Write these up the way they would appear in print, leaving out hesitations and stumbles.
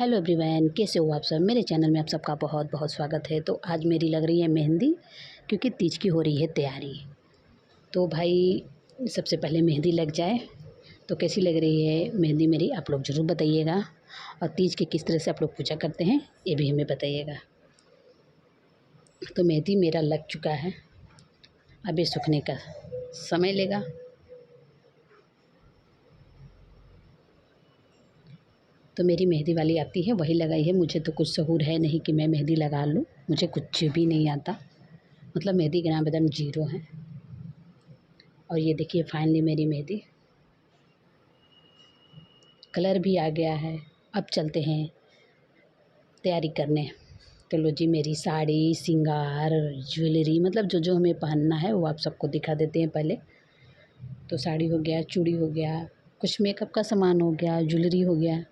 Hello everyone, कैसे हो आप सब। मेरे चैनल में आप सबका बहुत बहुत स्वागत है। तो आज मेरी लग रही है मेहंदी, क्योंकि तीज की हो रही है तैयारी। तो भाई सबसे पहले मेहंदी लग जाए। तो कैसी लग रही है मेहंदी मेरी, आप लोग ज़रूर बताइएगा। और तीज की किस तरह से आप लोग पूजा करते हैं ये भी हमें बताइएगा। तो मेहंदी मेरा लग चुका है, अब ये सूखने का समय लेगा। तो मेरी मेहंदी वाली आती है वही लगाई है। मुझे तो कुछ सहूर है नहीं कि मैं मेहंदी लगा लूँ, मुझे कुछ भी नहीं आता। मतलब मेहंदी के नाम एकदम जीरो है। और ये देखिए फाइनली मेरी मेहंदी कलर भी आ गया है। अब चलते हैं तैयारी करने। तो लो जी, मेरी साड़ी, सिंगार, ज्वेलरी, मतलब जो जो हमें पहनना है वो आप सबको दिखा देते हैं पहले। तो साड़ी हो गया, चूड़ी हो गया, कुछ मेकअप का सामान हो गया, ज्वेलरी हो गया।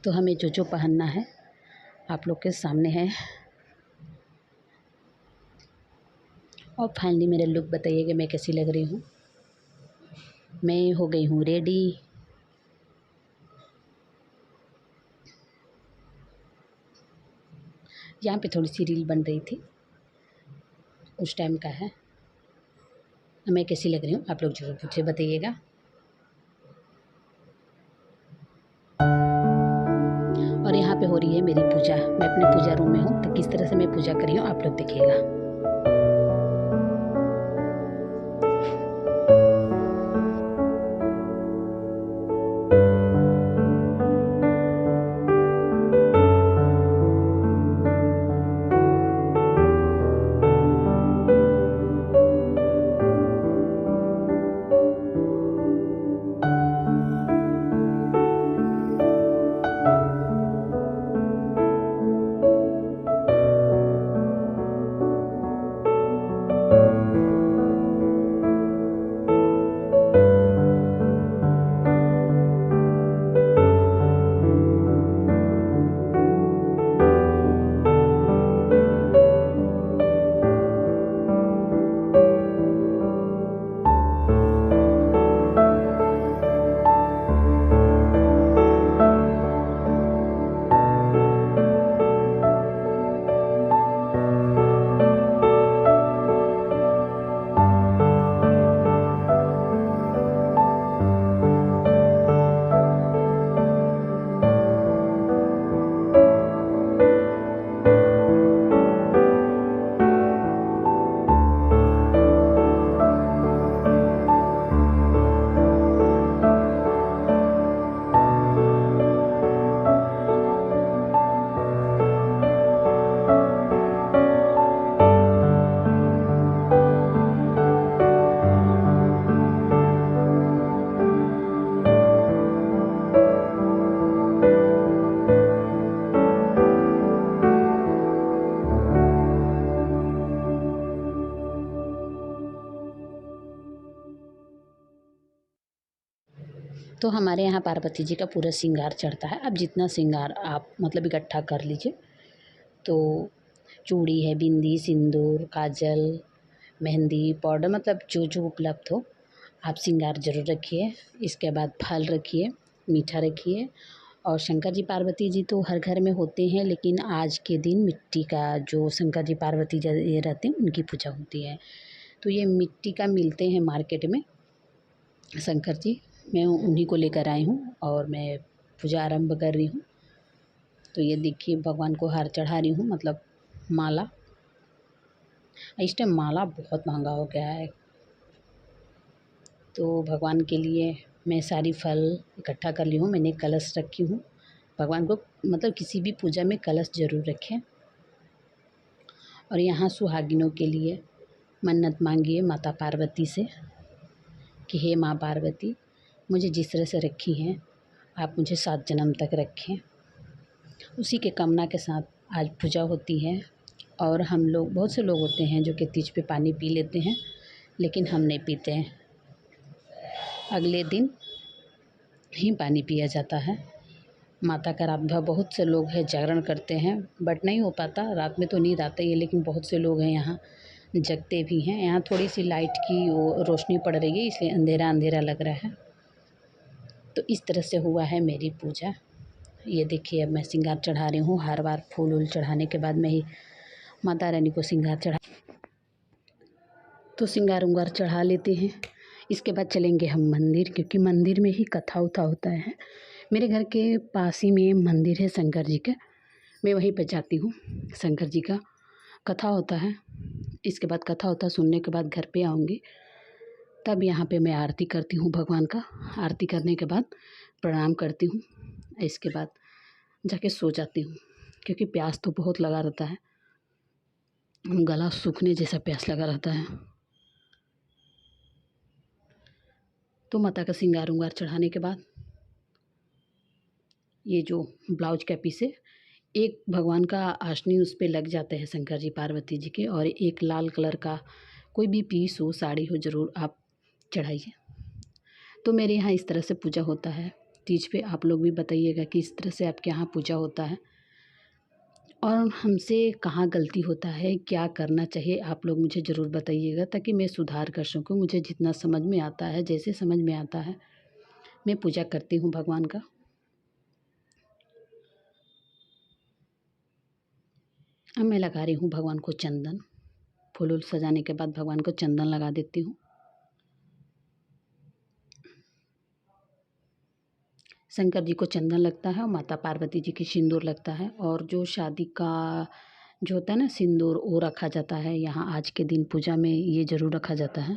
तो हमें जो जो पहनना है आप लोग के सामने है। और फाइनली मेरा लुक बताइए कि मैं कैसी लग रही हूँ। मैं हो गई हूँ रेडी। यहाँ पे थोड़ी सी रील बन रही थी, उस टाइम का है। मैं कैसी लग रही हूँ आप लोग ज़रूर मुझे बताइएगा। और यहाँ पे हो रही है मेरी पूजा। मैं अपने पूजा रूम में हूँ, तो किस तरह से मैं पूजा कर रही हूँ आप लोग देखिएगा। तो हमारे यहाँ पार्वती जी का पूरा श्रृंगार चढ़ता है। अब जितना श्रृंगार आप मतलब इकट्ठा कर लीजिए। तो चूड़ी है, बिंदी, सिंदूर, काजल, मेहंदी, पाउडर, मतलब जो जो उपलब्ध हो आप श्रृंगार ज़रूर रखिए। इसके बाद फल रखिए, मीठा रखिए। और शंकर जी पार्वती जी तो हर घर में होते हैं, लेकिन आज के दिन मिट्टी का जो शंकर जी पार्वती जी ये रहते हैं उनकी पूजा होती है। तो ये मिट्टी का मिलते हैं मार्केट में शंकर जी। मैं उन्हीं को लेकर आई हूँ और मैं पूजा आरंभ कर रही हूँ। तो ये देखिए भगवान को हार चढ़ा रही हूँ, मतलब माला। इस टाइम माला बहुत महंगा हो गया है। तो भगवान के लिए मैं सारी फल इकट्ठा कर ली हूँ। मैंने कलश रखी हूँ। भगवान को मतलब किसी भी पूजा में कलश ज़रूर रखें। और यहाँ सुहागिनों के लिए मन्नत मांगिए माता पार्वती से कि हे माँ पार्वती, मुझे जिस तरह से रखी हैं आप मुझे 7 जन्म तक रखें। उसी के कामना के साथ आज पूजा होती है। और हम लोग, बहुत से लोग होते हैं जो कि तीज पे पानी पी लेते हैं, लेकिन हम नहीं पीते हैं। अगले दिन ही पानी पिया जाता है। माता का रात भर बहुत से लोग हैं जागरण करते हैं, बट नहीं हो पाता। रात में तो नींद आता ही है, लेकिन बहुत से लोग हैं यहाँ जगते भी हैं। यहाँ थोड़ी सी लाइट की वो रोशनी पड़ रही है, इसलिए अंधेरा अंधेरा लग रहा है। तो इस तरह से हुआ है मेरी पूजा। ये देखिए, अब मैं श्रृंगार चढ़ा रही हूँ। हर बार फूल वूल चढ़ाने के बाद मैं ही माता रानी को श्रृंगार चढ़ा, तो श्रृंगार उंगार चढ़ा लेते हैं। इसके बाद चलेंगे हम मंदिर, क्योंकि मंदिर में ही कथा उथा होता है। मेरे घर के पास ही में मंदिर है शंकर जी का, मैं वहीं पर जाती हूँ। शंकर जी का कथा होता है। इसके बाद कथा होता सुनने के बाद घर पे आऊँगी, तब यहाँ पे मैं आरती करती हूँ भगवान का। आरती करने के बाद प्रणाम करती हूँ। इसके बाद जाके सो जाती हूँ, क्योंकि प्यास तो बहुत लगा रहता है, गला सूखने जैसा प्यास लगा रहता है। तो माता का श्रृंगार उंगार चढ़ाने के बाद ये जो ब्लाउज का पीस है, एक भगवान का आसनी उस पे लग जाते हैं शंकर जी पार्वती जी के, और एक लाल कलर का कोई भी पीस हो, साड़ी हो, ज़रूर आप चढ़ाइए। तो मेरे यहाँ इस तरह से पूजा होता है तीज पे। आप लोग भी बताइएगा कि इस तरह से आपके यहाँ पूजा होता है, और हमसे कहाँ गलती होता है, क्या करना चाहिए, आप लोग मुझे ज़रूर बताइएगा, ताकि मैं सुधार कर सकूँ। मुझे जितना समझ में आता है, जैसे समझ में आता है, मैं पूजा करती हूँ भगवान का। अब मैं लगा रही हूँ भगवान को चंदन। फूल वूल सजाने के बाद भगवान को चंदन लगा देती हूँ। शंकर जी को चंदन लगता है और माता पार्वती जी की सिंदूर लगता है। और जो शादी का जो होता है ना सिंदूर, वो रखा जाता है यहाँ। आज के दिन पूजा में ये ज़रूर रखा जाता है।